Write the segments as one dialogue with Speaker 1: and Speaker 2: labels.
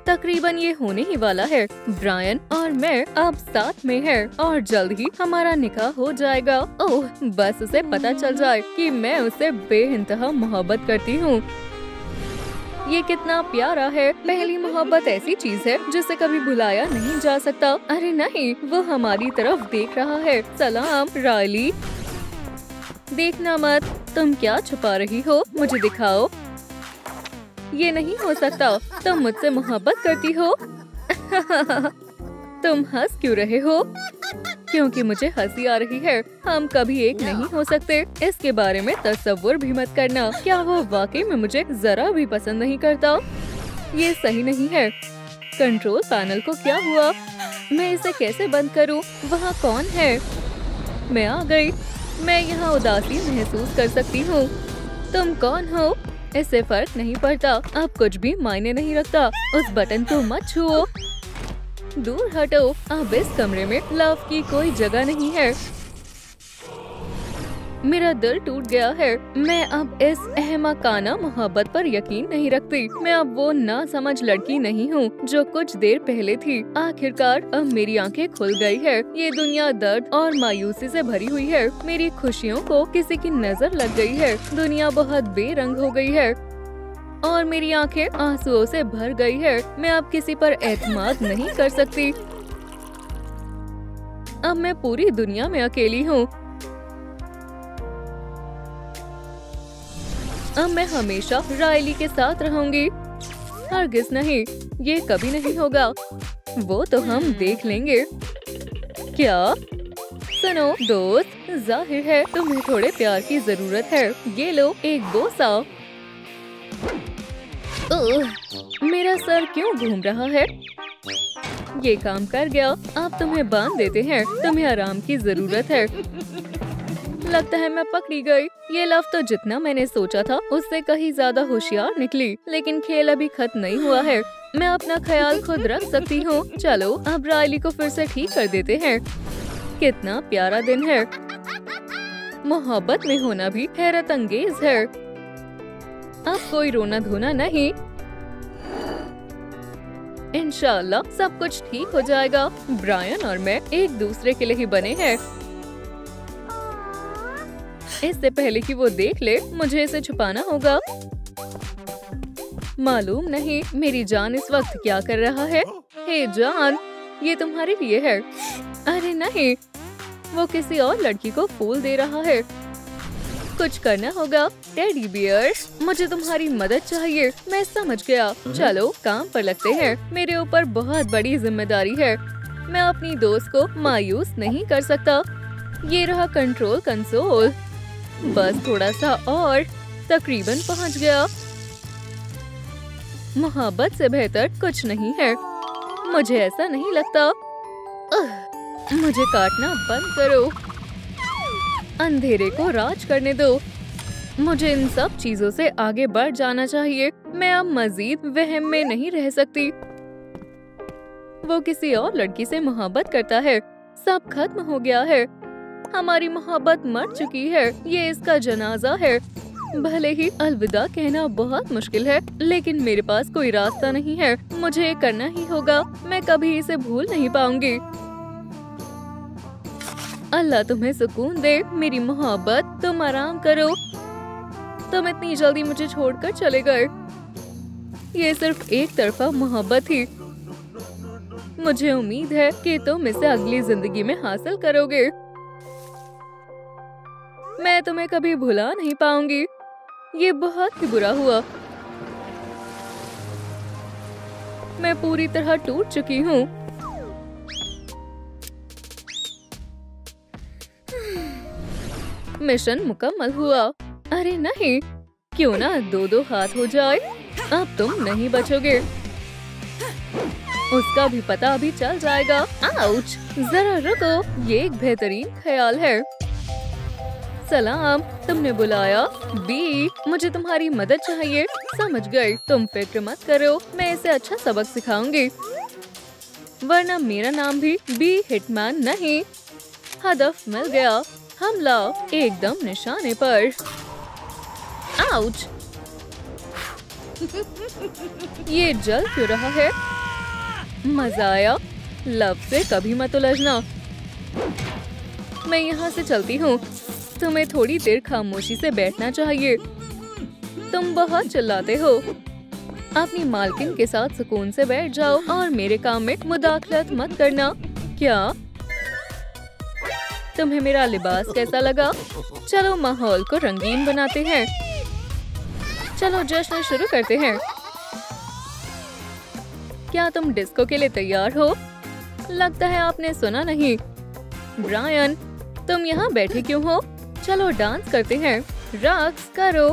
Speaker 1: तकरीबन ये होने ही वाला है। ब्रायन और मैं अब साथ में हैं और जल्द ही हमारा निकाह हो जाएगा। ओह, बस उसे पता चल जाए कि मैं उसे बेइंतहा मोहब्बत करती हूँ। ये कितना प्यारा है। पहली मोहब्बत ऐसी चीज है जिसे कभी भुलाया नहीं जा सकता। अरे नहीं, वो हमारी तरफ देख रहा है। सलाम रायली। देखना मत। तुम क्या छुपा रही हो? मुझे दिखाओ। ये नहीं हो सकता। तुम मुझसे मोहब्बत करती हो। तुम हंस क्यों रहे हो? क्योंकि मुझे हंसी आ रही है। हम कभी एक नहीं हो सकते। इसके बारे में तसव्वुर भी मत करना। क्या वो वाकई में मुझे जरा भी पसंद नहीं करता? ये सही नहीं है। कंट्रोल पैनल को क्या हुआ? मैं इसे कैसे बंद करूं? वहाँ कौन है? मैं आ गई। मैं यहाँ उदासी महसूस कर सकती हूँ। तुम कौन हो? इससे फर्क नहीं पड़ता। अब कुछ भी मायने नहीं रखता। उस बटन को मत छुओ। दूर हटो। अब इस कमरे में लव की कोई जगह नहीं है। मेरा दिल टूट गया है। मैं अब इस अहमकाना मोहब्बत पर यकीन नहीं रखती। मैं अब वो ना समझ लड़की नहीं हूँ जो कुछ देर पहले थी। आखिरकार अब मेरी आंखें खुल गई है। ये दुनिया दर्द और मायूसी से भरी हुई है। मेरी खुशियों को किसी की नजर लग गई है। दुनिया बहुत बेरंग हो गई है और मेरी आंखें आंसुओं से भर गई है। मैं अब किसी पर एतमाद नहीं कर सकती। अब मैं पूरी दुनिया में अकेली हूँ। अब मैं हमेशा रायली के साथ रहूंगी। हरगिज नहीं, ये कभी नहीं होगा। वो तो हम देख लेंगे। क्या? सुनो दोस्त, जाहिर है तुम्हें थोड़े प्यार की जरूरत है। ये लो एक बोसा। मेरा सर क्यों घूम रहा है? ये काम कर गया। अब तुम्हें बांध देते हैं। तुम्हें आराम की जरूरत है। लगता है मैं पकड़ी गई। ये लव तो जितना मैंने सोचा था उससे कहीं ज्यादा होशियार निकली। लेकिन खेल अभी खत्म नहीं हुआ है। मैं अपना ख्याल खुद रख सकती हूँ। चलो अब रायली को फिर से ठीक कर देते हैं। कितना प्यारा दिन है। मोहब्बत में होना भी हैरत अंगेज है। अब कोई रोना धोना नहीं। इंशाल्लाह सब कुछ ठीक हो जाएगा। ब्रायन और मैं एक दूसरे के लिए ही बने हैं। इससे पहले कि वो देख ले, मुझे इसे छुपाना होगा। मालूम नहीं मेरी जान इस वक्त क्या कर रहा है। हे जान, ये तुम्हारे लिए है। अरे नहीं, वो किसी और लड़की को फूल दे रहा है। कुछ करना होगा। टेडी बियर, मुझे तुम्हारी मदद चाहिए। मैं समझ गया। चलो काम पर लगते हैं। मेरे ऊपर बहुत बड़ी जिम्मेदारी है। मैं अपनी दोस्त को मायूस नहीं कर सकता। ये रहा कंट्रोल कंसोल। बस थोड़ा सा और, तकरीबन पहुंच गया। मोहब्बत से बेहतर कुछ नहीं है। मुझे ऐसा नहीं लगता। मुझे काटना बंद करो। अंधेरे को राज करने दो। मुझे इन सब चीजों से आगे बढ़ जाना चाहिए। मैं अब मजीद वहम में नहीं रह सकती। वो किसी और लड़की से मोहब्बत करता है। सब खत्म हो गया है। हमारी मोहब्बत मर चुकी है। ये इसका जनाजा है। भले ही अलविदा कहना बहुत मुश्किल है, लेकिन मेरे पास कोई रास्ता नहीं है। मुझे ये करना ही होगा। मैं कभी इसे भूल नहीं पाऊंगी। अल्लाह तुम्हें सुकून दे मेरी मोहब्बत। तुम आराम करो। तुम इतनी जल्दी मुझे छोड़कर चले गए। ये सिर्फ एक तरफा मोहब्बत थी। मुझे उम्मीद है कि तुम इसे अगली जिंदगी में हासिल करोगे। मैं तुम्हें कभी भुला नहीं पाऊंगी। ये बहुत ही बुरा हुआ। मैं पूरी तरह टूट चुकी हूँ। मिशन मुकम्मल हुआ। अरे नहीं, क्यों ना दो दो हाथ हो जाए। अब तुम नहीं बचोगे। उसका भी पता अभी चल जाएगा। आउच! जरा रुको, ये एक बेहतरीन ख्याल है। सलाम, तुमने बुलाया? बी, मुझे तुम्हारी मदद चाहिए। समझ गई। तुम फिक्र मत करो, मैं इसे अच्छा सबक सिखाऊंगी। वरना मेरा नाम भी बी हिटमैन नहीं। हदफ मिल गया। हमला एकदम निशाने पर। आउच! ये जल क्यों रहा है? मजा आया। लव से कभी मत उलझना। मैं यहाँ से चलती हूँ। तुम्हें थोड़ी देर खामोशी से बैठना चाहिए। तुम बहुत चिल्लाते हो। अपनी मालकिन के साथ सुकून से बैठ जाओ और मेरे काम में मुदाखलत मत करना। क्या तुम्हें मेरा लिबास कैसा लगा? चलो माहौल को रंगीन बनाते हैं। चलो जश्न शुरू करते हैं। क्या तुम डिस्को के लिए तैयार हो? लगता है आपने सुना नहीं। ब्रायन, तुम यहाँ बैठे क्यों हो? चलो डांस करते हैं। रक्स करो।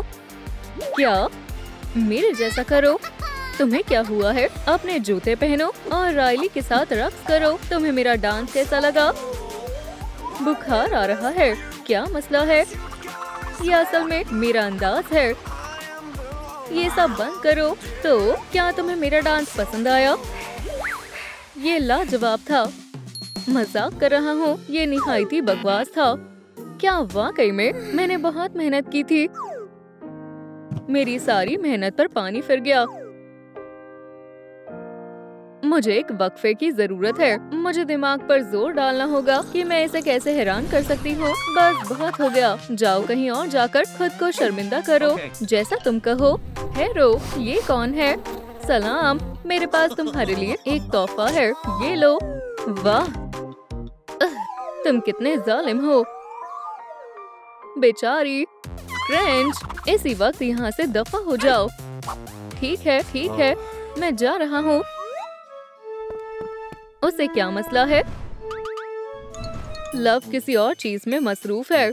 Speaker 1: क्या? मेरे जैसा करो। तुम्हें क्या हुआ है? अपने जूते पहनो और रायली के साथ रक्स करो। तुम्हें मेरा डांस कैसा लगा? बुखार आ रहा है। क्या मसला है? ये असल में मेरा अंदाज है। ये सब बंद करो। तो क्या तुम्हें मेरा डांस पसंद आया? ये लाजवाब था। मजाक कर रहा हूँ। ये निहायती बकवास था। क्या वाकई में मैंने बहुत मेहनत की थी? मेरी सारी मेहनत पर पानी फिर गया। मुझे एक वक्फे की जरूरत है। मुझे दिमाग पर जोर डालना होगा कि मैं इसे कैसे हैरान कर सकती हूँ। बस बहुत हो गया। जाओ कहीं और जाकर खुद को शर्मिंदा करो। जैसा तुम कहो। हेरो, ये कौन है? सलाम, मेरे पास तुम्हारे लिए एक तोहफा है। ये लो। वाह, तुम कितने जालिम हो। बेचारी। क्रेंच, इसी वक्त यहाँ से दफा हो जाओ। ठीक है, मैं जा रहा हूँ। उसे क्या मसला है? लव किसी और चीज में मसरूफ है।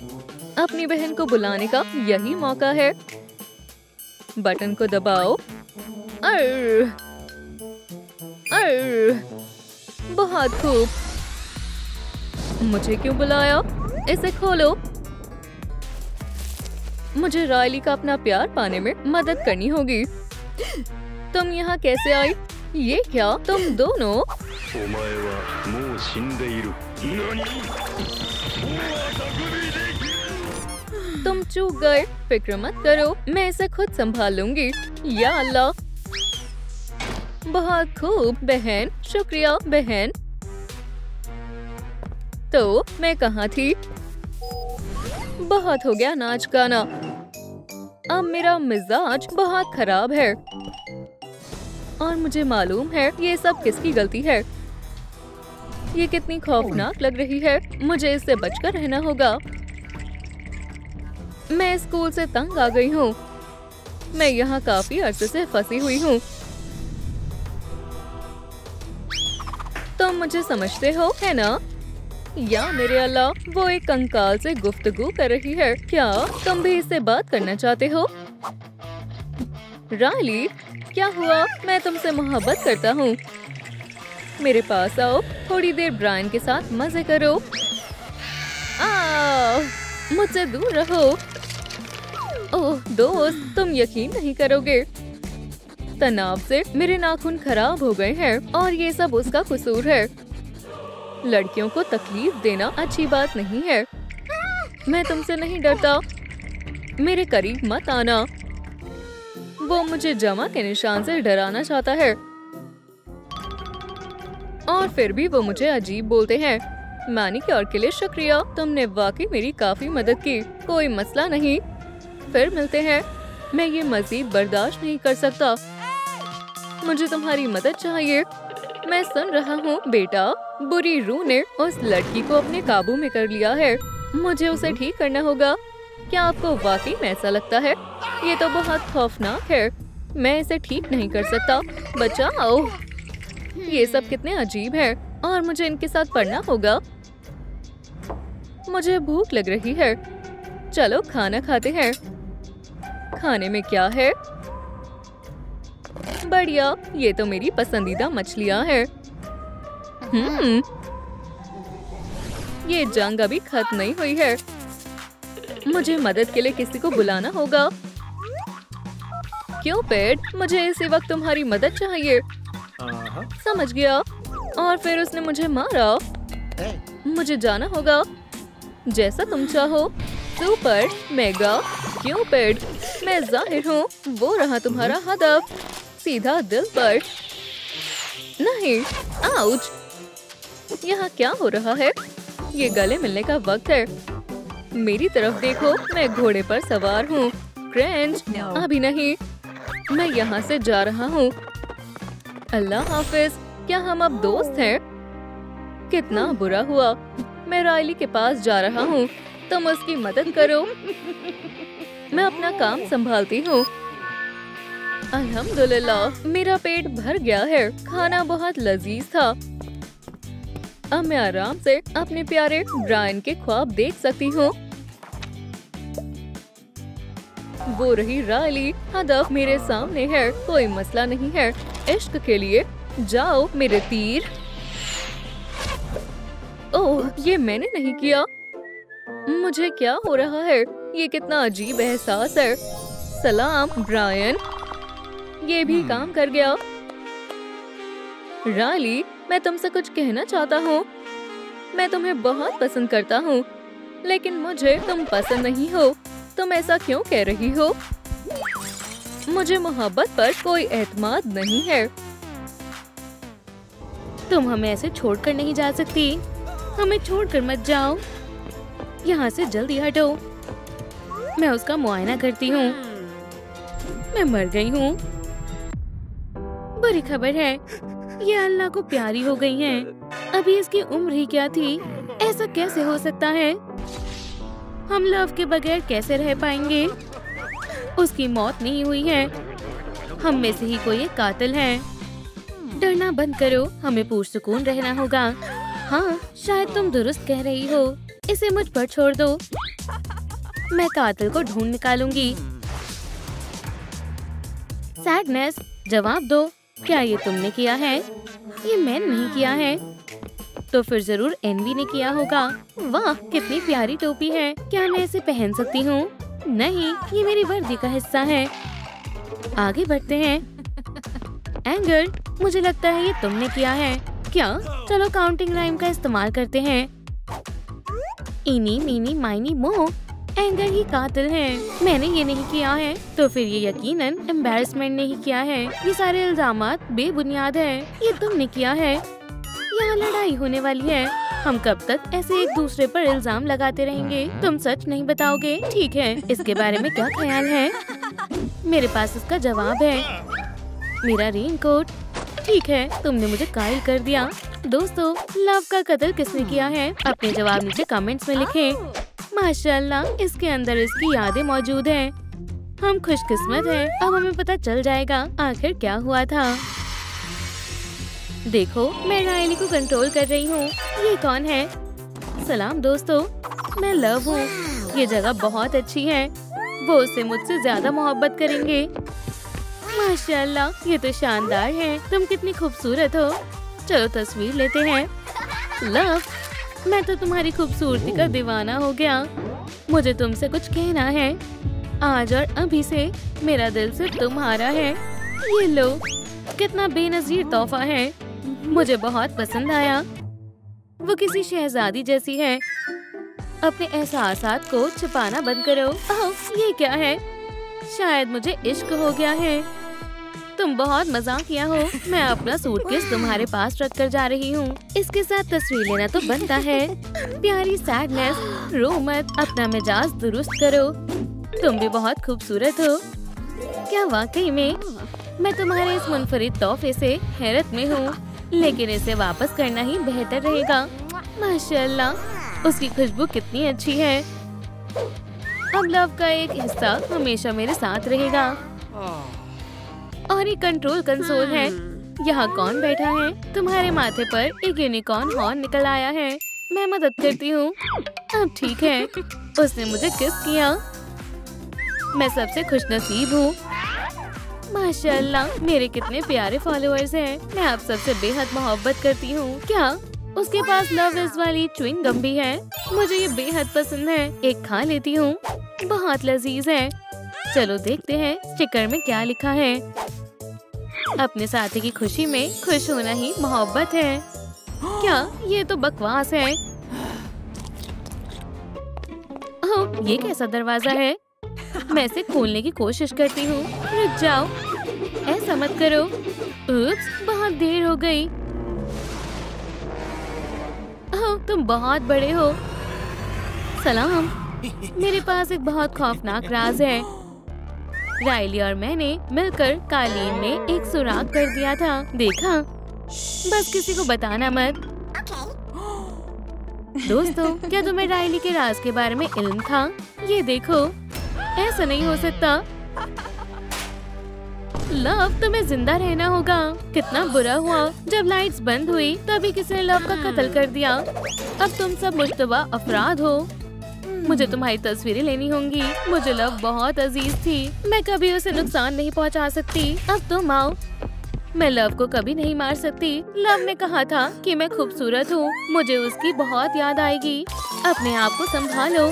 Speaker 1: अपनी बहन को बुलाने का यही मौका है। बटन को दबाओ। अर्र, अर्र, बहुत खूब। मुझे क्यों बुलाया? इसे खोलो। मुझे रायली का अपना प्यार पाने में मदद करनी होगी। तुम यहाँ कैसे आई? ये क्या? तुम दोनों? तुम चूक गए। फिक्र मत करो, मैं इसे खुद संभाल लूंगी। या अल्लाह। बहुत खूब बहन। शुक्रिया बहन। तो मैं कहाँ थी? बहुत हो गया नाच गाना। अब मेरा मिजाज बहुत खराब है और मुझे मालूम है ये सब किसकी गलती है। ये कितनी खौफनाक लग रही है। मुझे इससे बचकर रहना होगा। मैं स्कूल से तंग आ गई हूँ। मैं यहाँ काफी अरसे से फंसी हुई हूँ। तुम मुझे समझते हो, है ना? या मेरे अल्लाह, वो एक कंकाल से गुफ्तगू कर रही है। क्या तुम भी इससे बात करना चाहते हो? रायली, क्या हुआ? मैं तुमसे मोहब्बत करता हूँ। मेरे पास आओ। थोड़ी देर ब्रायन के साथ मजे करो। मुझसे दूर रहो। ओह दोस्त, तुम यकीन नहीं करोगे। तनाव से मेरे नाखून खराब हो गए हैं और ये सब उसका कसूर है। लड़कियों को तकलीफ देना अच्छी बात नहीं है। मैं तुमसे नहीं डरता। मेरे करीब मत आना। वो मुझे जमा के निशान से डराना चाहता है और फिर भी वो मुझे अजीब बोलते हैं। मैनिक्योर के लिए शुक्रिया। तुमने वाकई मेरी काफी मदद की। कोई मसला नहीं, फिर मिलते हैं। मैं ये मजीद बर्दाश्त नहीं कर सकता। मुझे तुम्हारी मदद चाहिए। मैं सुन रहा हूँ बेटा। बुरी रूह ने उस लड़की को अपने काबू में कर लिया है। मुझे उसे ठीक करना होगा। क्या आपको वाकई में ऐसा लगता है? ये तो बहुत खौफनाक है। मैं इसे ठीक नहीं कर सकता। बचाओ। ये सब कितने अजीब है और मुझे इनके साथ पढ़ना होगा। मुझे भूख लग रही है। चलो खाना खाते हैं। खाने में क्या है? बढ़िया, ये तो मेरी पसंदीदा मछलियाँ हैं। ये जंग अभी खत्म नहीं हुई है। मुझे मदद के लिए किसी को बुलाना होगा। क्यों पेट, मुझे इसी वक्त तुम्हारी मदद चाहिए। समझ गया। और फिर उसने मुझे मारा। मुझे जाना होगा। जैसा तुम चाहो। सुपर मेगा क्यूपिड, मैं जाहिर हूँ। वो रहा तुम्हारा हदफ। सीधा दिल पर। नहीं, आउच! यहाँ क्या हो रहा है? ये गले मिलने का वक्त है। मेरी तरफ देखो, मैं घोड़े पर सवार हूँ। क्रेंच, अभी नहीं। मैं यहाँ से जा रहा हूँ। अल्लाह हाफिज। क्या हम अब दोस्त हैं? कितना बुरा हुआ। मैं रायली के पास जा रहा हूँ। तुम उसकी मदद करो। मैं अपना काम संभालती हूँ। अल्हम्दुलिल्लाह, मेरा पेट भर गया है। खाना बहुत लजीज था। अब मैं आराम से अपने प्यारे ब्रायन के ख्वाब देख सकती हूँ। वो रही रायली। हदफ मेरे सामने है, कोई मसला नहीं है। इश्क के लिए जाओ मेरे तीर। ओह, ये मैंने नहीं किया। मुझे क्या हो रहा है? ये कितना अजीब एहसास है। सलाम ब्रायन। ये भी काम कर गया। रायली, मैं तुमसे कुछ कहना चाहता हूँ। मैं तुम्हें बहुत पसंद करता हूँ, लेकिन मुझे तुम पसंद नहीं हो। तुम ऐसा क्यों कह रही हो? मुझे मोहब्बत पर कोई एतमाद नहीं है।
Speaker 2: तुम हमें ऐसे छोड़कर नहीं जा सकती। हमें छोड़कर मत जाओ। यहाँ से जल्दी हटो। मैं उसका मुआयना करती हूँ। मैं मर गई हूँ। बुरी खबर है, ये अल्लाह को प्यारी हो गई है। अभी इसकी उम्र ही क्या थी? ऐसा कैसे हो सकता है? हम लव के बगैर कैसे रह पाएंगे? उसकी मौत नहीं हुई है। हम में से ही कोई एक कातिल है। डरना बंद करो, हमें पुरसुकून रहना होगा। हाँ, शायद तुम दुरुस्त कह रही हो। इसे मुझ पर छोड़ दो। मैं कातिल को ढूंढ निकालूंगी। सैडनेस, जवाब दो। क्या ये तुमने किया है? ये मैंने नहीं किया है। तो फिर जरूर एनवी ने किया होगा। वाह, कितनी प्यारी टोपी है। क्या मैं इसे पहन सकती हूँ? नहीं, ये मेरी वर्दी का हिस्सा है। आगे बढ़ते हैं। एंगर, मुझे लगता है ये तुमने किया है। क्या? चलो काउंटिंग राइम का इस्तेमाल करते हैं। इनी मीनी माइनी मो। एंगर ही कातिल है। मैंने ये नहीं किया है। तो फिर ये यकीनन एम्बैरसमेंट ने ही किया है। ये सारे इल्जामात बेबुनियाद है। ये तुमने किया है। यहाँ लड़ाई होने वाली है। हम कब तक ऐसे एक दूसरे पर इल्जाम लगाते रहेंगे? तुम सच नहीं बताओगे? ठीक है, इसके बारे में क्या ख्याल है? मेरे पास इसका जवाब है। मेरा रेनकोट। ठीक है, तुमने मुझे कायल कर दिया। दोस्तों, लव का कत्ल किसने किया है? अपने जवाब नीचे कमेंट्स में लिखें। माशाल्लाह, इसके अंदर इसकी यादें मौजूद हैं। हम खुशकिस्मत हैं। अब हमें पता चल जाएगा आखिर क्या हुआ था। देखो, मैं रायली को कंट्रोल कर रही हूँ। ये कौन है? सलाम दोस्तों, मैं लव हूँ। ये जगह बहुत अच्छी है। वो उससे मुझसे ज्यादा मोहब्बत करेंगे। माशाल्लाह, ये तो शानदार है। तुम कितनी खूबसूरत हो। चलो तस्वीर लेते हैं। लव, मैं तो तुम्हारी खूबसूरती का दीवाना हो गया। मुझे तुमसे कुछ कहना है। आज और अभी से मेरा दिल सिर्फ तुम्हारा है। ये लो, कितना बेनजीर तोहफा है। मुझे बहुत पसंद आया। वो किसी शहजादी जैसी है। अपने एहसासात को छुपाना बंद करो। ओह, ये क्या है? शायद मुझे इश्क हो गया है। तुम बहुत मजाकिया हो। मैं अपना सूटकेस तुम्हारे पास रख कर जा रही हूँ। इसके साथ तस्वीर लेना तो बनता है। प्यारी सैडनेस, रो मत। अपना मिजाज दुरुस्त करो। तुम भी बहुत खूबसूरत हो। क्या वाकई में? मैं तुम्हारे इस मुनफरिद तोहफे से हैरत में हूँ, लेकिन इसे वापस करना ही बेहतर रहेगा। माशाल्लाह, उसकी खुशबू कितनी अच्छी है। अब लव का एक हिस्सा हमेशा मेरे साथ रहेगा। और ये कंट्रोल कंसोल है। यहाँ कौन बैठा है? तुम्हारे माथे पर एक यूनिकॉर्न हॉर्न निकल आया है। मैं मदद करती हूँ। अब ठीक है, उसने मुझे किस किया। मैं सबसे खुशनसीब हूँ। माशाल्लाह, मेरे कितने प्यारे फॉलोअर्स हैं। मैं आप सबसे बेहद मोहब्बत करती हूँ। क्या उसके पास लव इज वाली च्युइंग गम भी है? मुझे ये बेहद पसंद है। एक खा लेती हूँ। बहुत लजीज है। चलो देखते हैं स्टिकर में क्या लिखा है। अपने साथी की खुशी में खुश होना ही मोहब्बत है। क्या ये तो बकवास है। ओह, ये कैसा दरवाजा है? मैं इसे खोलने की कोशिश करती हूँ। रुक जाओ, ऐसा मत करो। उप्स, बहुत देर हो गई। ओह, तुम बहुत बड़े हो। सलाम। मेरे पास एक बहुत खौफनाक राज है। राइली और मैंने मिलकर कालीन में एक सुराग कर दिया था। देखा? बस किसी को बताना मत। दोस्तों, क्या तुम्हें राइली के राज के बारे में इल्म था? ये देखो, ऐसा नहीं हो सकता। लव, तुम्हें जिंदा रहना होगा। कितना बुरा हुआ जब लाइट्स बंद हुई तभी किसी ने लव का कत्ल कर दिया। अब तुम सब मुश्तबा अफराद हो। मुझे तुम्हारी तस्वीरें लेनी होंगी। मुझे लव बहुत अजीज थी। मैं कभी उसे नुकसान नहीं पहुंचा सकती। अब तुम आओ। मैं लव को कभी नहीं मार सकती। लव ने कहा था कि मैं खूबसूरत हूँ। मुझे उसकी बहुत याद आएगी। अपने आप को संभालो।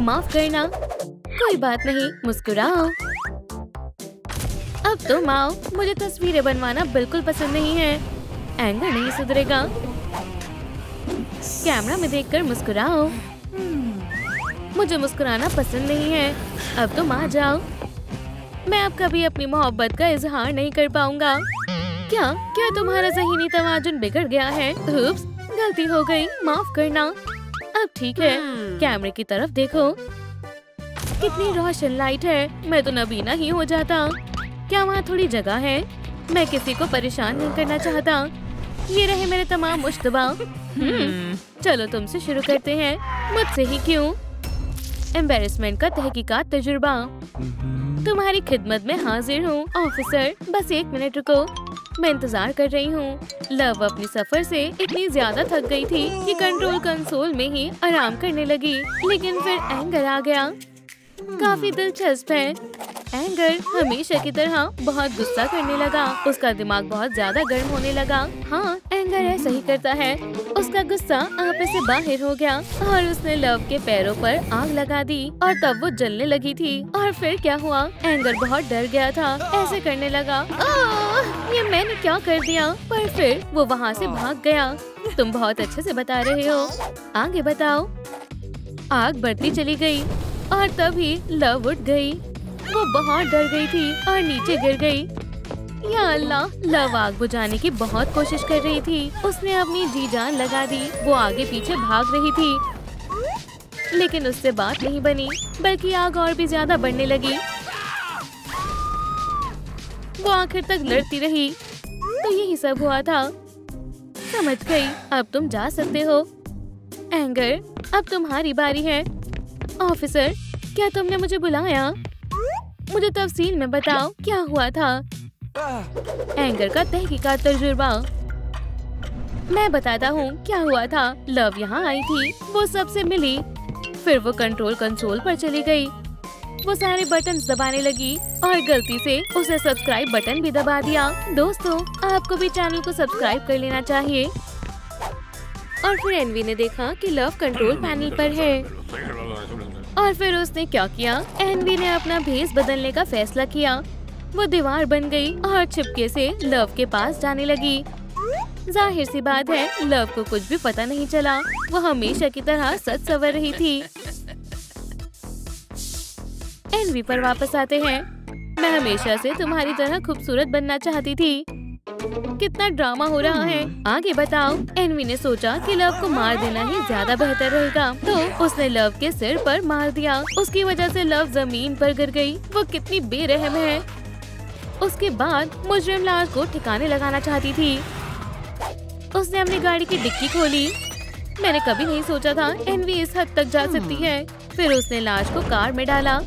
Speaker 2: माफ करना। कोई बात नहीं, मुस्कुराओ। अब तुम आओ। मुझे तस्वीरें बनवाना बिल्कुल पसंद नहीं है। एंगर नहीं सुधरेगा। कैमरा में देखकर मुस्कुराओ। मुझे मुस्कुराना पसंद नहीं है। अब तुम आ जाओ। मैं अब कभी अपनी मोहब्बत का इजहार नहीं कर पाऊंगा। क्या तुम्हारा ज़हनी तवाज़ुन बिगड़ गया है? उप्स, गलती हो गई, माफ करना। अब ठीक है, कैमरे की तरफ देखो। कितनी रोशन लाइट है। मैं तो नबीना ही हो जाता। क्या वहाँ थोड़ी जगह है? मैं किसी को परेशान नहीं करना चाहता। ये रहे मेरे तमाम मुश्तबा। चलो तुमसे शुरू करते हैं। मुझसे ही क्यों? एम्बेरसमेंट का तहकीकात तजुर्बा। तुम्हारी खिदमत में हाजिर हूँ ऑफिसर। बस 1 मिनट रुको, मैं इंतजार कर रही हूँ। लव अपनी सफर से इतनी ज्यादा थक गई थी कि कंट्रोल कंसोल में ही आराम करने लगी। लेकिन फिर एंगर आ गया। काफी दिलचस्प है। एंगर हमेशा की तरह बहुत गुस्सा करने लगा। उसका दिमाग बहुत ज्यादा गर्म होने लगा। हाँ, एंगर ऐसा ही करता है। उसका गुस्सा आपे से बाहर हो गया और उसने लव के पैरों पर आग लगा दी और तब वो जलने लगी थी। और फिर क्या हुआ? एंगर बहुत डर गया था। ऐसे करने लगा, ये मैंने क्या कर दिया? पर फिर वो वहाँ से भाग गया। तुम बहुत अच्छे से बता रहे हो, आगे बताओ। आग बढ़ती चली गई और तभी लव उठ गई। वो बहुत डर गई थी और नीचे गिर गई। या अल्लाह, लव आग बुझाने की बहुत कोशिश कर रही थी। उसने अपनी जी जान लगा दी। वो आगे पीछे भाग रही थी लेकिन उससे बात नहीं बनी, बल्कि आग और भी ज्यादा बढ़ने लगी। वो आखिर तक लड़ती रही। तो यही सब हुआ था। समझ गई। अब तुम जा सकते हो। एंगर, अब तुम्हारी बारी है। ऑफिसर, क्या तुमने मुझे बुलाया? मुझे तफसील में बताओ, क्या हुआ था? एंगर का तहकीकात तजुर्बा। मैं बताता हूँ क्या हुआ था। लव यहाँ आई थी। वो सबसे मिली। फिर वो कंट्रोल कंसोल पर चली गई। वो सारे बटन्स दबाने लगी और गलती से उसे सब्सक्राइब बटन भी दबा दिया। दोस्तों, आपको भी चैनल को सब्सक्राइब कर लेना चाहिए। और फिर एनवी ने देखा कि लव कंट्रोल पैनल पर है। और फिर उसने क्या किया? एनवी ने अपना भेस बदलने का फैसला किया। वो दीवार बन गई और छिपके से लव के पास जाने लगी। जाहिर सी बात है, लव को कुछ भी पता नहीं चला। वो हमेशा की तरह सच संवर रही थी। एनवी पर वापस आते हैं। मैं हमेशा से तुम्हारी तरह खूबसूरत बनना चाहती थी। कितना ड्रामा हो रहा है, आगे बताओ। एनवी ने सोचा कि लव को मार देना ही ज्यादा बेहतर रहेगा, तो उसने लव के सिर पर मार दिया। उसकी वजह से लव जमीन पर गिर गई। वो कितनी बेरहम है। उसके बाद मुजरिम लाश को ठिकाने लगाना चाहती थी। उसने अपनी गाड़ी की डिक्की खोली। मैंने कभी नहीं सोचा था एनवी इस हद तक जा सकती है। फिर उसने लाश को कार में डाला।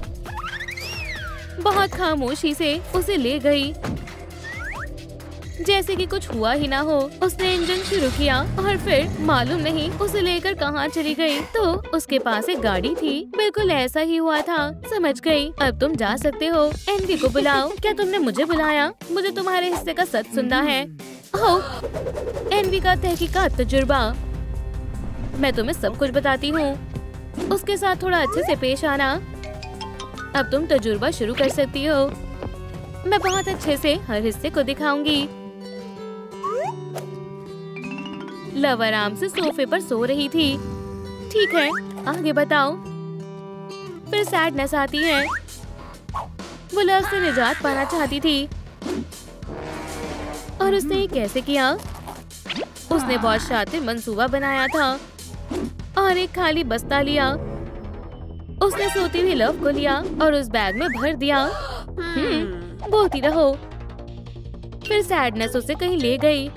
Speaker 2: बहुत खामोशी से उसे ले गई, जैसे कि कुछ हुआ ही ना हो। उसने इंजन शुरू किया और फिर मालूम नहीं उसे लेकर कहाँ चली गई। तो उसके पास एक गाड़ी थी। बिल्कुल ऐसा ही हुआ था। समझ गई। अब तुम जा सकते हो। एनवी को बुलाओ। क्या तुमने मुझे बुलाया? मुझे तुम्हारे हिस्से का सच सुनना है। ओह, एनवी का तहकीकात तजुर्बा। मैं तुम्हें सब कुछ बताती हूँ। उसके साथ थोड़ा अच्छे से पेश आना। अब तुम तजुर्बा शुरू कर सकती हो। मैं बहुत अच्छे से हर हिस्से को दिखाऊंगी। लव आराम से सोफे पर सो रही थी। ठीक है, आगे बताओ। फिर सैडनेस आती है। वो लव से निजात पाना चाहती थी। और उसने ये कैसे किया? उसने बहुत शातिर मंसूबा बनाया था और एक खाली बस्ता लिया। उसने सोती हुई लव को लिया और उस बैग में भर दिया। बोलती रहो। फिर सैडनेस उसे कहीं ले गई।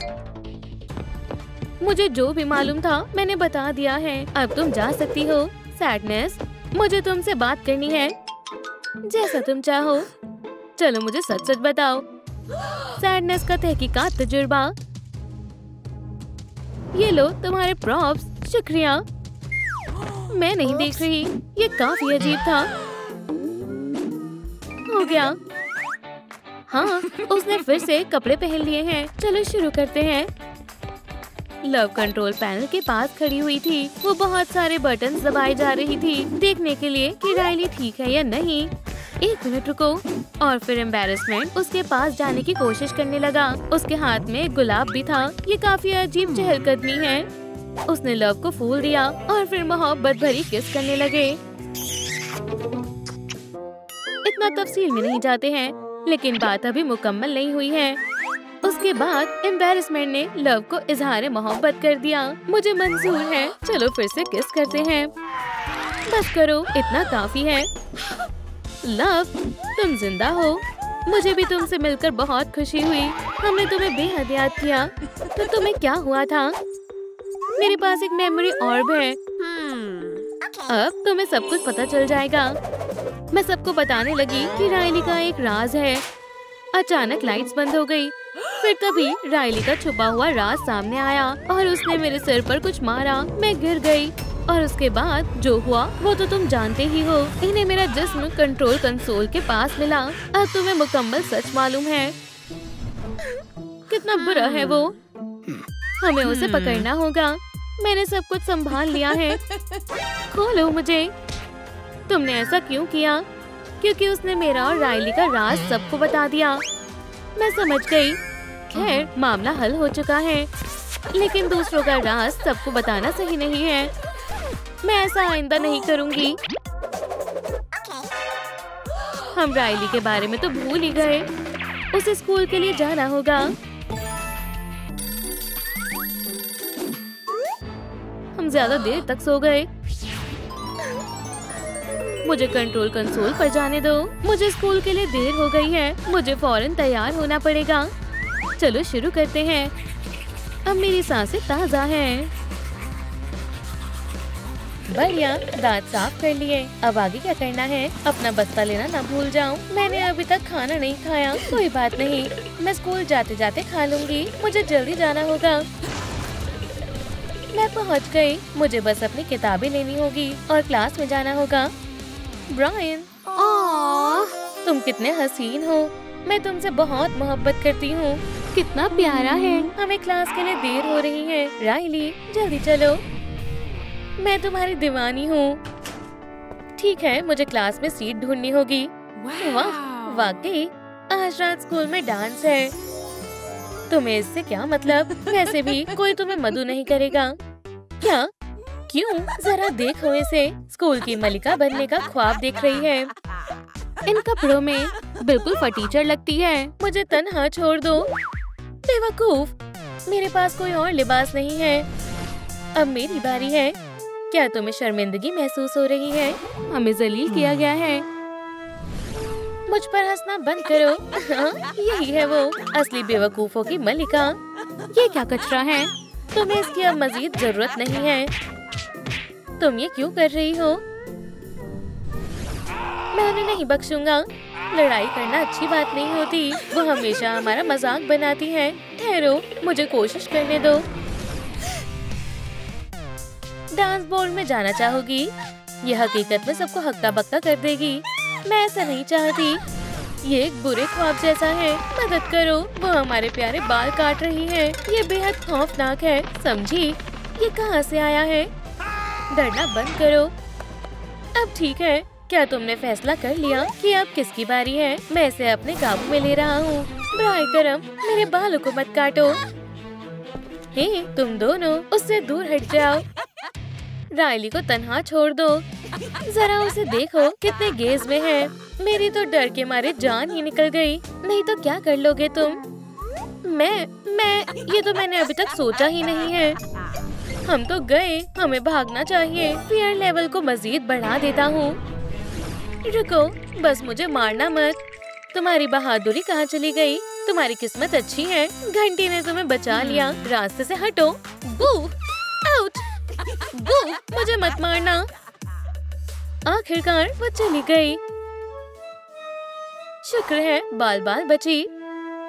Speaker 2: मुझे जो भी मालूम था मैंने बता दिया है। अब तुम जा सकती हो। सैडनेस, मुझे तुमसे बात करनी है। जैसा तुम चाहो। चलो मुझे सच सच बताओ। सैडनेस का तहकीकात तजुर्बा। ये लो तुम्हारे प्रॉप्स। शुक्रिया। मैं नहीं देख रही। ये काफी अजीब था। हो गया। हाँ, उसने फिर से कपड़े पहन लिए हैं। चलो शुरू करते हैं। लव कंट्रोल पैनल के पास खड़ी हुई थी। वो बहुत सारे बटन्स दबाए जा रही थी देखने के लिए कि राइली ठीक है या नहीं। 1 मिनट रुको। और फिर एम्बैरेसमेंट उसके पास जाने की कोशिश करने लगा। उसके हाथ में एक गुलाब भी था। ये काफी अजीब चहलकदमी है। उसने लव को फूल दिया और फिर मोहब्बत भरी किस करने लगे। इतना तफसील में नहीं जाते हैं, लेकिन बात अभी मुकम्मल नहीं हुई है। उसके बाद एम्बैरेसमेंट ने लव को इजहार मोहब्बत कर दिया। मुझे मंजूर है। चलो फिर से किस करते हैं। बस करो, इतना काफी है। लव, तुम जिंदा हो। मुझे भी तुमसे मिलकर बहुत खुशी हुई। हमने तुम्हें बेहद याद किया। तो तुम्हें क्या हुआ था? मेरे पास एक मेमोरी ऑर्ब है। अब तुम्हें सब कुछ पता चल जाएगा। मैं सबको बताने लगी कि राइली का एक राज है। अचानक लाइट्स बंद हो गई। फिर तभी राइली का छुपा हुआ राज सामने आया और उसने मेरे सिर पर कुछ मारा। मैं गिर गई और उसके बाद जो हुआ वो तो तुम जानते ही हो। इन्हें मेरा जिस्म कंट्रोल कंसोल के पास मिला। अब तुम्हें मुकम्मल सच मालूम है। कितना बुरा है वो। हमें उसे पकड़ना होगा। मैंने सब कुछ संभाल लिया है। खोलो मुझे। तुमने ऐसा क्यों किया? क्योंकि उसने मेरा और राइली का राज सबको बता दिया। मैं समझ गई। खैर, मामला हल हो चुका है। लेकिन दूसरों का राज सबको बताना सही नहीं है। मैं ऐसा आइंदा नहीं करूंगी। हम राइली के बारे में तो भूल ही गए। उसे स्कूल के लिए जाना होगा। हम ज्यादा देर तक सो गए। मुझे कंट्रोल कंसोल पर जाने दो। मुझे स्कूल के लिए देर हो गई है। मुझे फौरन तैयार होना पड़ेगा। चलो शुरू करते हैं। अब मेरी सांसें ताज़ा हैं। बढ़िया, दांत साफ कर लिए। अब आगे क्या करना है? अपना बस्ता लेना ना भूल जाऊं। मैंने अभी तक खाना नहीं खाया। कोई बात नहीं, मैं स्कूल जाते जाते खा लूंगी। मुझे जल्दी जाना होगा। मैं पहुंच गई। मुझे बस अपनी किताबें लेनी होगी और क्लास में जाना होगा। ब्रायन, तुम कितने हसीन हो। मैं तुमसे बहुत मोहब्बत करती हूँ। कितना प्यारा है। हमें क्लास के लिए देर हो रही है। राइली, जल्दी चलो। मैं तुम्हारी दीवानी हूँ। ठीक है, मुझे क्लास में सीट ढूंढनी होगी। वाह, वाकई आज रात स्कूल में डांस है। तुम्हें इससे क्या मतलब? वैसे भी कोई तुम्हें मधु नहीं करेगा। क्या? क्यों? जरा देखो इसे। स्कूल की मलिका बनने का ख्वाब देख रही है। इन कपड़ों में बिल्कुल फटीचर लगती है। मुझे तन्हा छोड़ दो। बेवकूफ, मेरे पास कोई और लिबास नहीं है। अब मेरी बारी है। क्या तुम्हें शर्मिंदगी महसूस हो रही है? हमें जलील किया गया है। मुझ पर हंसना बंद करो। यही है वो असली बेवकूफों की मलिका। ये क्या कचरा है? तुम्हें इसकी अब मजीद जरूरत नहीं है। तुम ये क्यों कर रही हो? मैं उन्हें नहीं बख्शूंगा। लड़ाई करना अच्छी बात नहीं होती। वो हमेशा हमारा मजाक बनाती है। ठहरो, मुझे कोशिश करने दो। डांस बोर्ड में जाना चाहोगी? यह हकीकत में सबको हक्का बक्का कर देगी। मैं ऐसा नहीं चाहती। ये एक बुरे ख्वाब जैसा है। मदद करो, वो हमारे प्यारे बाल काट रही है। ये बेहद खौफनाक है, समझी? ये कहाँ से आया है? डरना बंद करो। अब ठीक है, क्या तुमने फैसला कर लिया कि अब किसकी बारी है? मैं इसे अपने काबू में ले रहा हूँ। बराए करम, मेरे बालों को मत काटो। हे, तुम दोनों उससे दूर हट जाओ। राइली को तन्हा छोड़ दो। जरा उसे देखो, कितने गेज में है। मेरी तो डर के मारे जान ही निकल गई। नहीं तो क्या कर लोगे तुम? ये तो मैंने अभी तक सोचा ही नहीं है। हम तो गए, हमें भागना चाहिए। फियर लेवल को मजीद बढ़ा देता हूँ। रुको, बस मुझे मारना मत। तुम्हारी बहादुरी कहाँ चली गई? तुम्हारी किस्मत अच्छी है, घंटी ने तुम्हें बचा लिया। रास्ते से हटो। बू! आउच! बू! मुझे मत मारना। आखिरकार वो चली गई। शुक्र है बाल बाल बची।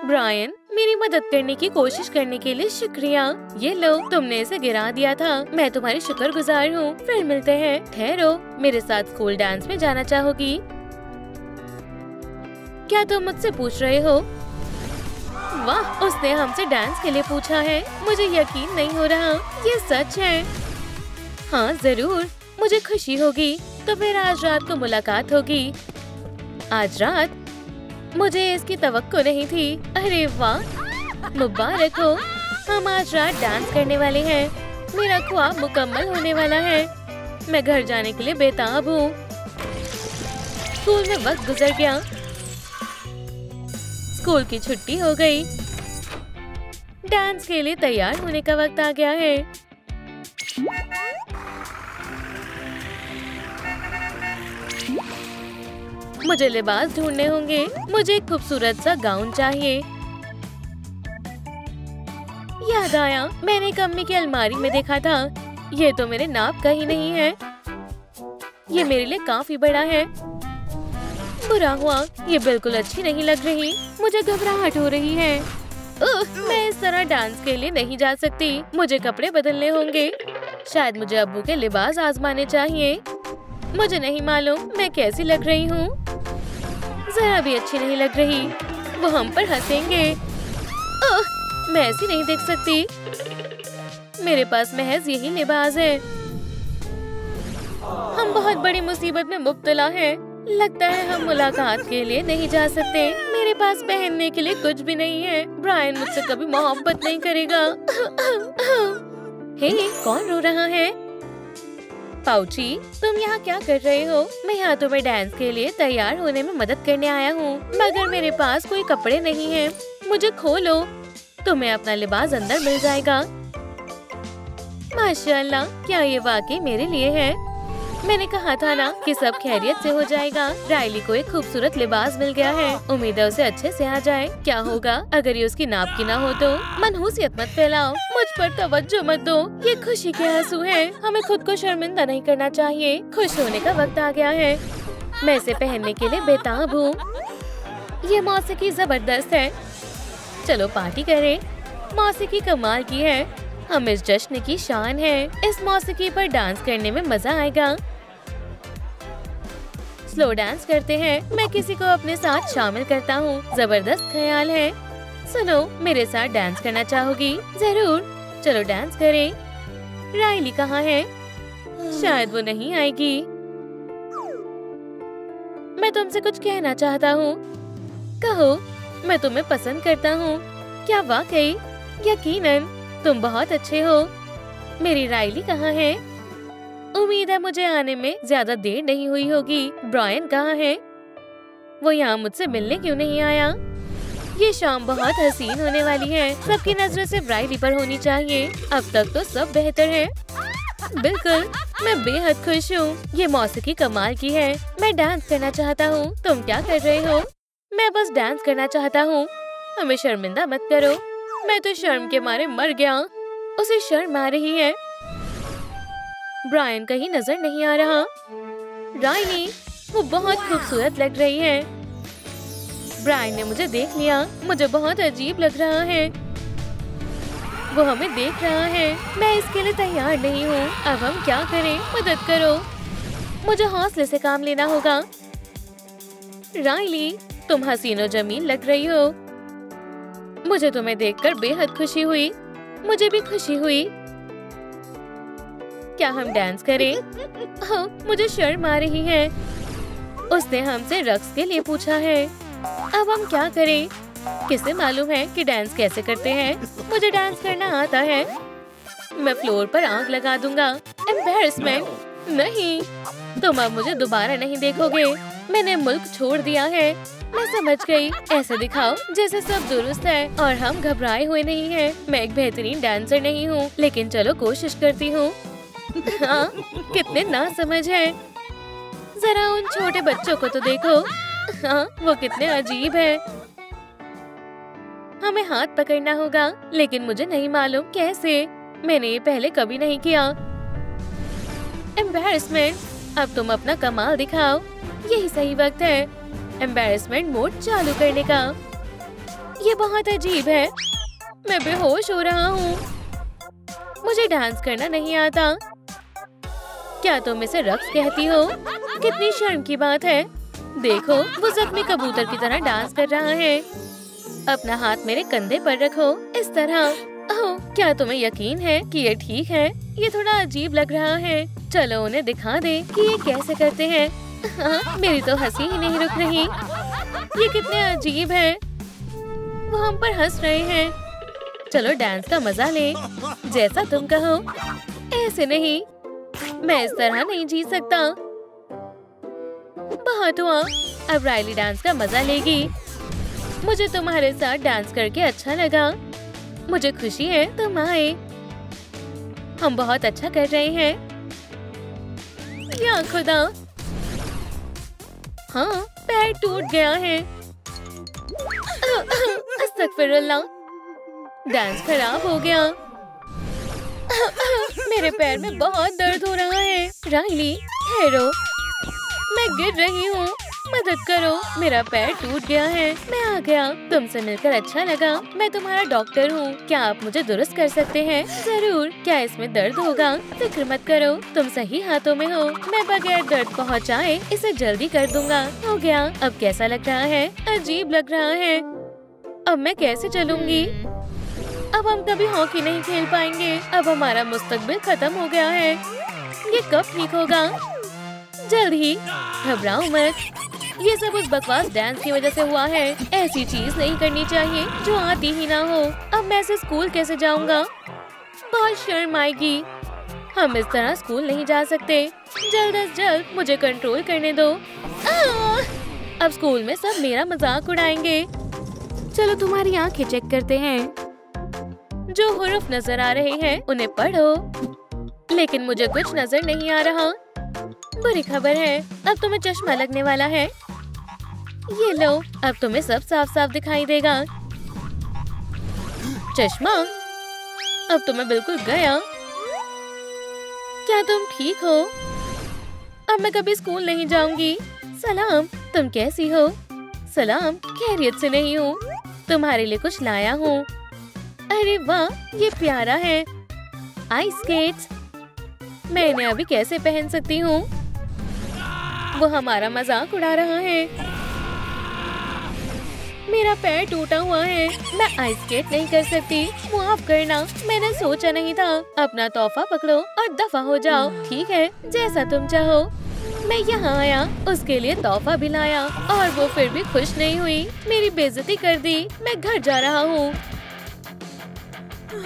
Speaker 2: ब्रायन, मेरी मदद करने की कोशिश करने के लिए शुक्रिया। ये लो, तुमने इसे गिरा दिया था। मैं तुम्हारी शुक्रगुजार हूँ। फिर मिलते हैं। ठहरो, मेरे साथ स्कूल डांस में जाना चाहोगी? क्या तुम मुझसे पूछ रहे हो? वाह, उसने हमसे डांस के लिए पूछा है। मुझे यकीन नहीं हो रहा, ये सच है। हाँ जरूर, मुझे खुशी होगी। तो फिर आज रात को मुलाकात होगी। आज रात? मुझे इसकी तवक्को नहीं थी। अरे वाह, मुबारक हो। हम आज रात डांस करने वाले हैं। मेरा ख्वाब मुकम्मल होने वाला है। मैं घर जाने के लिए बेताब हूँ। स्कूल में वक्त गुजर गया। स्कूल की छुट्टी हो गई। डांस के लिए तैयार होने का वक्त आ गया है। मुझे लिबास ढूंढने होंगे। मुझे एक खूबसूरत सा गाउन चाहिए। याद आया, मैंने एक अम्मी की अलमारी में देखा था। ये तो मेरे नाप का ही नहीं है। ये मेरे लिए काफी बड़ा है। बुरा हुआ, ये बिल्कुल अच्छी नहीं लग रही। मुझे घबराहट हो रही है। मैं इस तरह डांस के लिए नहीं जा सकती। मुझे कपड़े बदलने होंगे। शायद मुझे अब्बू के लिबास आजमाने चाहिए। मुझे नहीं मालूम मैं कैसी लग रही हूँ। जरा भी अच्छी नहीं लग रही। वो हम पर हंसेंगे। मैं ऐसी नहीं देख सकती। मेरे पास महज यही लिबास है। हम बहुत बड़ी मुसीबत में मुब्तला हैं। लगता है हम मुलाकात के लिए नहीं जा सकते। मेरे पास पहनने के लिए कुछ भी नहीं है। ब्रायन मुझसे कभी मोहब्बत नहीं करेगा। हे, कौन रो रहा है? पाउची, तुम यहाँ क्या कर रहे हो? मैं यहाँ तुम्हें डांस के लिए तैयार होने में मदद करने आया हूँ, मगर मेरे पास कोई कपड़े नहीं हैं। मुझे खोलो, तुम्हें अपना लिबास अंदर मिल जाएगा। माशाल्लाह, क्या ये वाकई मेरे लिए है? मैंने कहा था ना कि सब खैरियत से हो जाएगा। राइली को एक खूबसूरत लिबास मिल गया है। उम्मीद है उसे अच्छे से आ जाए। क्या होगा अगर ये उसकी नाप की ना हो तो? मनहूसियत मत फैलाओ, मुझ पर तवज्जो मत दो। ये खुशी के आंसू हैं। हमें खुद को शर्मिंदा नहीं करना चाहिए। खुश होने का वक्त आ गया है। मैं इसे पहनने के लिए बेताब हूँ। ये मौसीकी जबरदस्त है। चलो पार्टी करें। मौसीकी कमाल की है। हम इस जश्न की शान है। इस मौसीकी पर डांस करने में मजा आएगा। स्लो डांस करते हैं। मैं किसी को अपने साथ शामिल करता हूँ। जबरदस्त ख्याल है। सुनो, मेरे साथ डांस करना चाहोगी? जरूर, चलो डांस करें। राइली कहाँ है? शायद वो नहीं आएगी। मैं तुमसे कुछ कहना चाहता हूँ। कहो, मैं तुम्हें पसंद करता हूँ। क्या वाकई? यकीनन, तुम बहुत अच्छे हो। मेरी राइली कहाँ है? उम्मीद है मुझे आने में ज्यादा देर नहीं हुई होगी। ब्रायन कहाँ है? वो यहाँ मुझसे मिलने क्यों नहीं आया? ये शाम बहुत हसीन होने वाली है। सबकी नजरें सिर्फ राइली पर होनी चाहिए। अब तक तो सब बेहतर है। बिल्कुल, मैं बेहद खुश हूँ। ये मौसीकी कमाल की है। मैं डांस करना चाहता हूँ। तुम क्या कर रहे हो? मैं बस डांस करना चाहता हूँ। हमें शर्मिंदा मत करो। मैं तो शर्म के मारे मर गया। उसे शर्म आ रही है। ब्रायन कहीं नजर नहीं आ रहा। राइली, वो बहुत खूबसूरत लग रही है। ब्रायन ने मुझे देख लिया। मुझे बहुत अजीब लग रहा है। वो हमें देख रहा है। मैं इसके लिए तैयार नहीं हूँ। अब हम क्या करें? मदद करो। मुझे हौसले से काम लेना होगा। राइली, तुम हसीन और जमील लग रही हो। मुझे तुम्हें देखकर बेहद खुशी हुई। मुझे भी खुशी हुई। क्या हम डांस करें? हाँ, मुझे शर्म आ रही है। उसने हमसे रक्स के लिए पूछा है। अब हम क्या करें? किसे मालूम है कि डांस कैसे करते हैं? मुझे डांस करना आता है। मैं फ्लोर पर आग लगा दूंगा। एम्बैरेसमेंट। नहीं, तुम अब मुझे दोबारा नहीं देखोगे। मैंने मुल्क छोड़ दिया है। मैं समझ गई। ऐसे दिखाओ जैसे सब दुरुस्त है और हम घबराए हुए नहीं हैं। मैं एक बेहतरीन डांसर नहीं हूँ, लेकिन चलो कोशिश करती हूँ। हाँ, कितने नासमझ हैं। जरा उन छोटे बच्चों को तो देखो। हाँ, वो कितने अजीब हैं। हमें हाथ पकड़ना होगा, लेकिन मुझे नहीं मालूम कैसे। मैंने ये पहले कभी नहीं किया। एम्बैरेसमेंट, अब तुम अपना कमाल दिखाओ। यही सही वक्त है एम्बैरेसमेंट मोड चालू करने का। ये बहुत अजीब है। मैं बेहोश हो रहा हूँ। मुझे डांस करना नहीं आता। क्या तुम इसे रक्स कहती हो? कितनी शर्म की बात है। देखो, वो जख्मी कबूतर की तरह डांस कर रहा है। अपना हाथ मेरे कंधे पर रखो, इस तरह। ओह, क्या तुम्हें यकीन है कि ये ठीक है? ये थोड़ा अजीब लग रहा है। चलो उन्हें दिखा दे कि ये कैसे करते हैं। हाँ, मेरी तो हंसी ही नहीं रुक रही। ये कितने अजीब है। वो हम पर हंस रहे हैं। चलो डांस का मजा ले, जैसा तुम कहो। ऐसे नहीं, मैं इस तरह नहीं जी सकता। बहुत हुआ, अब रायली डांस का मजा लेगी। मुझे तुम्हारे साथ डांस करके अच्छा लगा। मुझे खुशी है तुम आए। हम बहुत अच्छा कर रहे हैं। या खुदा, हाँ, पैर टूट गया है। अस्तगफिरुल्लाह, डांस खराब हो गया। मेरे पैर में बहुत दर्द हो रहा है। रायली, ठहरो, मैं गिर रही हूँ, मदद करो। मेरा पैर टूट गया है। मैं आ गया। तुमसे मिलकर अच्छा लगा। मैं तुम्हारा डॉक्टर हूँ। क्या आप मुझे दुरुस्त कर सकते हैं? जरूर। क्या इसमें दर्द होगा? फिक्र मत करो, तुम सही हाथों में हो। मैं बगैर दर्द पहुँचाए इसे जल्दी कर दूंगा। हो गया। अब कैसा लग रहा है? अजीब लग रहा है। अब मैं कैसे चलूंगी? अब हम कभी हॉकी नहीं खेल पाएंगे। अब हमारा मुस्तकबिल खत्म हो गया है। ये कब ठीक होगा? जल्द ही। घबराओ मत, ये सब उस बकवास डांस की वजह से हुआ है। ऐसी चीज नहीं करनी चाहिए जो आती ही ना हो। अब मैं से स्कूल कैसे जाऊंगा? बहुत शर्म आएगी। हम इस तरह स्कूल नहीं जा सकते। जल्द अज जल्द मुझे कंट्रोल करने दो। अब स्कूल में सब मेरा मजाक उड़ाएंगे। चलो तुम्हारी आंखें चेक करते हैं। जो हुरूफ नजर आ रहे हैं उन्हें पढ़ो। लेकिन मुझे कुछ नजर नहीं आ रहा। बुरी खबर है, अब तुम्हें चश्मा लगने वाला है। ये लो, अब तुम्हें सब साफ साफ दिखाई देगा। चश्मा, अब तुम्हें बिल्कुल गया। क्या तुम ठीक हो? अब मैं कभी स्कूल नहीं जाऊंगी। सलाम, तुम कैसी हो? सलाम, खैरियत से नहीं हूँ। तुम्हारे लिए कुछ लाया हूँ। अरे वाह, ये प्यारा है। Ice skates. मैं इन्हें अभी कैसे पहन सकती हूँ? वो हमारा मजाक उड़ा रहा है। मेरा पैर टूटा हुआ है। मैं आइस स्केट नहीं कर सकती। माफ करना, मैंने सोचा नहीं था। अपना तोहफा पकड़ो और दफा हो जाओ। ठीक है, जैसा तुम चाहो। मैं यहाँ आया, उसके लिए तोहफा भी लाया और वो फिर भी खुश नहीं हुई। मेरी बेइज्जती कर दी। मैं घर जा रहा हूँ।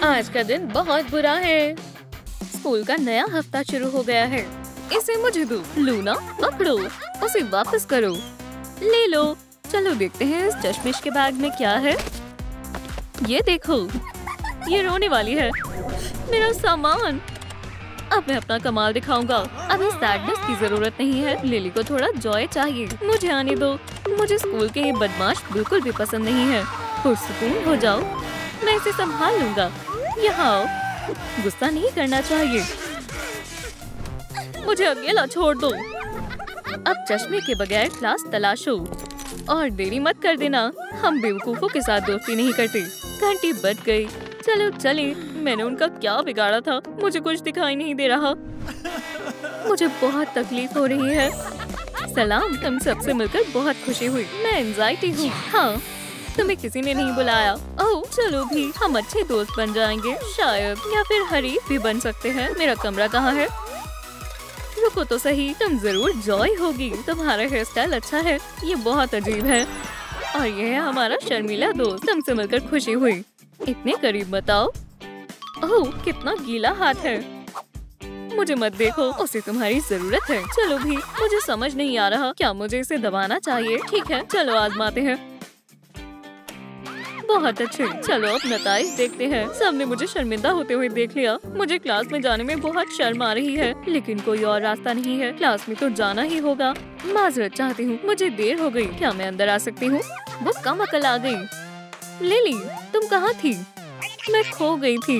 Speaker 2: आज का दिन बहुत बुरा है।
Speaker 1: स्कूल का नया हफ्ता शुरू हो गया है। इसे मुझे दो। लूना, पकड़ो, उसे वापस करो। ले लो। चलो देखते हैं इस चश्मिश के बैग में क्या है। ये देखो, ये रोने वाली है। मेरा सामान। अब मैं अपना कमाल दिखाऊंगा। अभी सैडनेस की जरूरत नहीं है। लिली को थोड़ा जॉय चाहिए। मुझे आने दो। मुझे स्कूल के ये बदमाश बिल्कुल भी पसंद नहीं है। पुरसुकून हो जाओ, मैं इसे संभाल लूंगा। यहाँ आओ। गुस्सा नहीं करना चाहिए। मुझे अकेला छोड़ दो। अब चश्मे के बगैर क्लास तलाशो और देरी मत कर देना। हम बेवकूफों के साथ दोस्ती नहीं करते। घंटी बज गई। चलो चले। मैंने उनका क्या बिगाड़ा था? मुझे कुछ दिखाई नहीं दे रहा। मुझे बहुत तकलीफ हो रही है। सलाम, तुम सबसे मिलकर बहुत खुशी हुई। मैं एंजाइटी हूँ। हाँ, तुम्हें किसी ने नहीं बुलाया। ओह, चलो भी, हम अच्छे दोस्त बन जाएंगे शायद, या फिर हरीफ भी बन सकते हैं। मेरा कमरा कहाँ है? रुको तो सही, तुम जरूर जॉय होगी। तुम्हारा हेयर स्टाइल अच्छा है। ये बहुत अजीब है। और ये है हमारा शर्मीला दोस्त। तुमसे मिलकर खुशी हुई। इतने करीब बताओ। ओह, कितना गीला हाथ है। मुझे मत देखो, उसे तुम्हारी जरूरत है। चलो भी, मुझे समझ नहीं आ रहा क्या मुझे इसे दबाना चाहिए। ठीक है, चलो आजमाते हैं। बहुत अच्छे, चलो अब नताइज देखते हैं। सबने मुझे शर्मिंदा होते हुए देख लिया। मुझे क्लास में जाने में बहुत शर्म आ रही है, लेकिन कोई और रास्ता नहीं है। क्लास में तो जाना ही होगा। माजरत चाहती हूँ, मुझे देर हो गई। क्या मैं अंदर आ सकती हूँ? वो कम अकल आ गई। लिली, तुम कहाँ थी? मैं खो गई थी।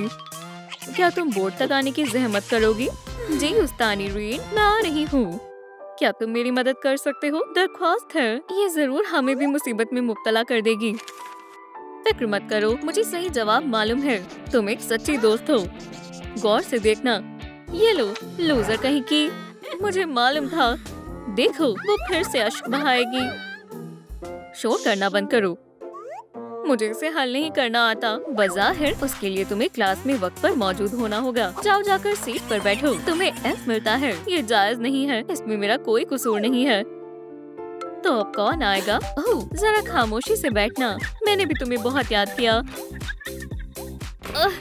Speaker 1: क्या तुम बोर्ड तक आने की जहमत करोगी? जी उस्तानी रीड, मैं आ रही हूँ। क्या तुम मेरी मदद कर सकते हो? दरख्वास्त है, ये जरूर हमें भी मुसीबत में मुब्तला कर देगी। फिक्र मत करो, मुझे सही जवाब मालूम है। तुम एक सच्ची दोस्त हो। गौर से देखना। ये लो, लूजर कहीं की। मुझे मालूम था। देखो, वो फिर से अश्क बहाएगी। शोर करना बंद करो। मुझे इसे हल नहीं करना आता। बज़ाहिर उसके लिए तुम्हें क्लास में वक्त पर मौजूद होना होगा। जाओ जाकर सीट पर बैठो। तुम्हें F मिलता है, ये जायज नहीं है। इसमें मेरा कोई कसूर नहीं है। तो अब कौन आएगा? ओह, जरा खामोशी से बैठना। मैंने भी तुम्हें बहुत याद किया।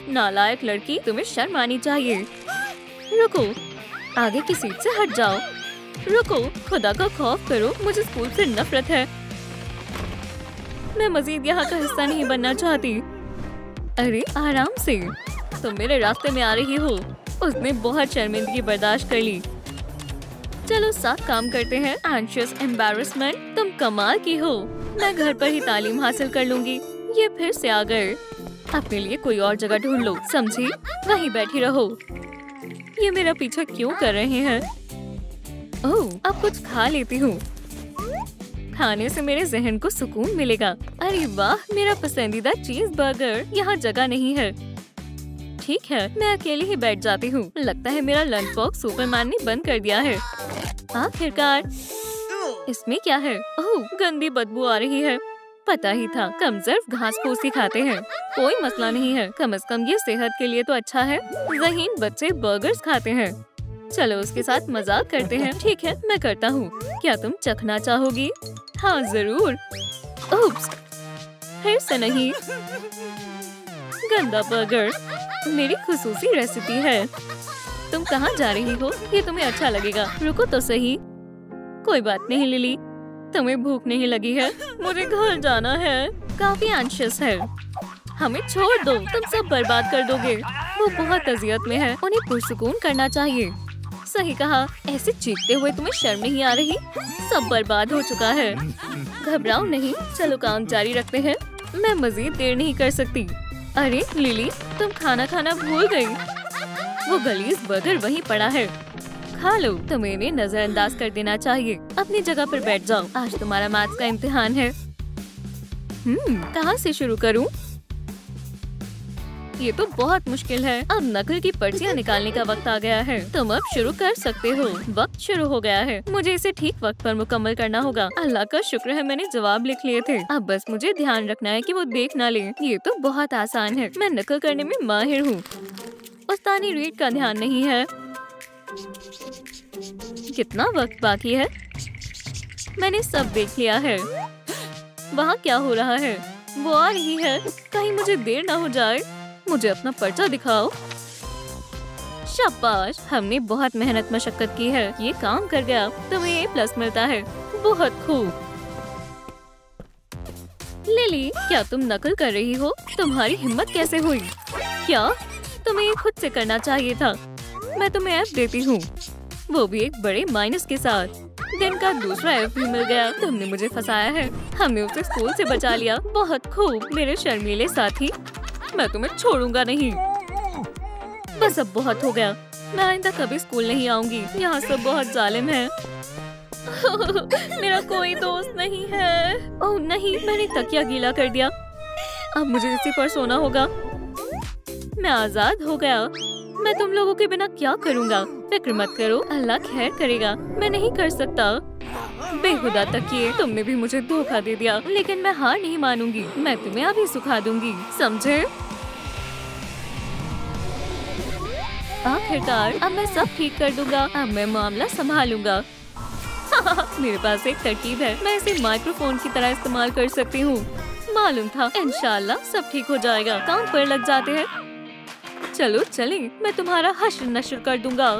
Speaker 1: नालायक लड़की, तुम्हें शर्म आनी चाहिए। रुको, आगे की सीट से हट जाओ। रुको, खुदा का खौफ करो, मुझे स्कूल से नफरत है। मैं मजीद यहाँ का हिस्सा नहीं बनना चाहती। अरे आराम से, तुम मेरे रास्ते में आ रही हो। उसने बहुत शर्मिंदगी बर्दाश्त कर ली। चलो साथ काम करते हैं। एंशियस एम्बैरेसमेंट, तुम कमाल की हो। मैं घर पर ही तालीम हासिल कर लूंगी। ये फिर से आ गए। अपने लिए कोई और जगह ढूंढ लो, समझी? वहीं बैठी रहो। ये मेरा पीछा क्यों कर रहे हैं? ओह, अब कुछ खा लेती हूँ। खाने से मेरे जहन को सुकून मिलेगा। अरे वाह, मेरा पसंदीदा चीज बर्गर। यहाँ जगह नहीं है। ठीक है, मैं अकेली ही बैठ जाती हूँ। लगता है मेरा लंच बॉक्स सुपरमैन ने बंद कर दिया है। आखिरकार। इसमें क्या है? ओह, गंदी बदबू आ रही है। पता ही था, कमजोर घास फूस ही खाते हैं। कोई मसला नहीं है, कम से कम ये सेहत के लिए तो अच्छा है। ज़हीन बच्चे बर्गर्स खाते हैं। चलो उसके साथ मजाक करते हैं। ठीक है, मैं करता हूँ। क्या तुम चखना चाहोगी? हाँ जरूर। ओप्स, फिर से नहीं। गंदा बर्गर मेरी खुसूसी रेसिपी है। तुम कहाँ जा रही हो? ये तुम्हें अच्छा लगेगा। रुको तो सही। कोई बात नहीं लिली, तुम्हें भूख नहीं लगी है? मुझे घर जाना है। काफी एंशियस है। हमें छोड़ दो, तुम सब बर्बाद कर दोगे। वो बहुत अजियत में है, उन्हें पुरसुकून करना चाहिए। सही कहा। ऐसे चीखते हुए तुम्हें शर्म नहीं आ रही? सब बर्बाद हो चुका है। घबराओ नहीं, चलो काम जारी रखते हैं। मैं मजीद देर नहीं कर सकती। अरे लिली, तुम खाना खाना भूल गई। वो गलीज बर्गर वहीं पड़ा है। खा लो। तुम्हें इन्हें नजरअंदाज कर देना चाहिए। अपनी जगह पर बैठ जाओ। आज तुम्हारा मैथ्स का इम्तिहान है। कहाँ से शुरू करूँ? ये तो बहुत मुश्किल है। अब नकल की पर्चियाँ निकालने का वक्त आ गया है। तुम अब शुरू कर सकते हो। वक्त शुरू हो गया है। मुझे इसे ठीक वक्त पर मुकम्मल करना होगा। अल्लाह का शुक्र है मैंने जवाब लिख लिए थे। अब बस मुझे ध्यान रखना है कि वो देख ना ले। ये तो बहुत आसान है। मैं नकल करने में माहिर हूँ। उस्तानी रीड का ध्यान नहीं है। कितना वक्त बाकी है? मैंने सब देख लिया है। वहाँ क्या हो रहा है? वो आ रही है। कहीं मुझे देर ना हो जाए। मुझे अपना पर्चा दिखाओ। शाबाश, हमने बहुत मेहनत मशक्कत की है। ये काम कर गया। तुम्हें A+ मिलता है। बहुत खूब। लिली, क्या तुम नकल कर रही हो? तुम्हारी हिम्मत कैसे हुई? क्या तुम्हें ये खुद से करना चाहिए था? मैं तुम्हें F देती हूँ, वो भी एक बड़े माइनस के साथ। दिन का दूसरा F भी मिल गया। तुमने मुझे फंसाया है। हमने उसे स्कूल से बचा लिया। बहुत खूब मेरे शर्मीले साथी। मैं तुम्हें छोड़ूंगा नहीं। बस अब बहुत हो गया। मैं आइंदा कभी स्कूल नहीं आऊंगी। यहाँ सब बहुत जालिम है। मेरा कोई दोस्त नहीं है। ओह नहीं, मैंने तकिया गीला कर दिया। अब मुझे इसी पर सोना होगा। मैं आजाद हो गया। मैं तुम लोगों के बिना क्या करूँगा? फिक्र मत करो, अल्लाह खैर करेगा। मैं नहीं कर सकता। बेहुदा तकिए, तुमने भी मुझे धोखा दे दिया। लेकिन मैं हार नहीं मानूंगी। मैं तुम्हें अभी सुखा दूंगी, समझे? आखिरकार अब मैं सब ठीक कर दूंगा। अब मैं मामला संभालूंगा। मेरे पास एक तरकीब है। मैं इसे माइक्रोफोन की तरह इस्तेमाल कर सकती हूँ। मालूम था। इंशाल्लाह सब ठीक हो जाएगा। काम पर लग जाते हैं।
Speaker 2: चलो चले, मैं तुम्हारा हश्र नश्र कर दूंगा।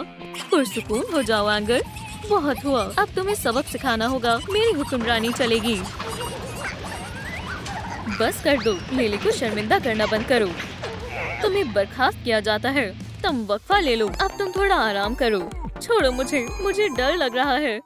Speaker 2: पुरसुकून हो जाओ एंगर, बहुत हुआ, अब तुम्हें सबक सिखाना होगा। मेरी हुक्मरानी चलेगी। बस कर दो, लेली को शर्मिंदा करना बंद करो। तुम्हें बर्खास्त किया जाता है। तुम वक्फा ले लो, अब तुम थोड़ा आराम करो। छोड़ो मुझे डर लग रहा है।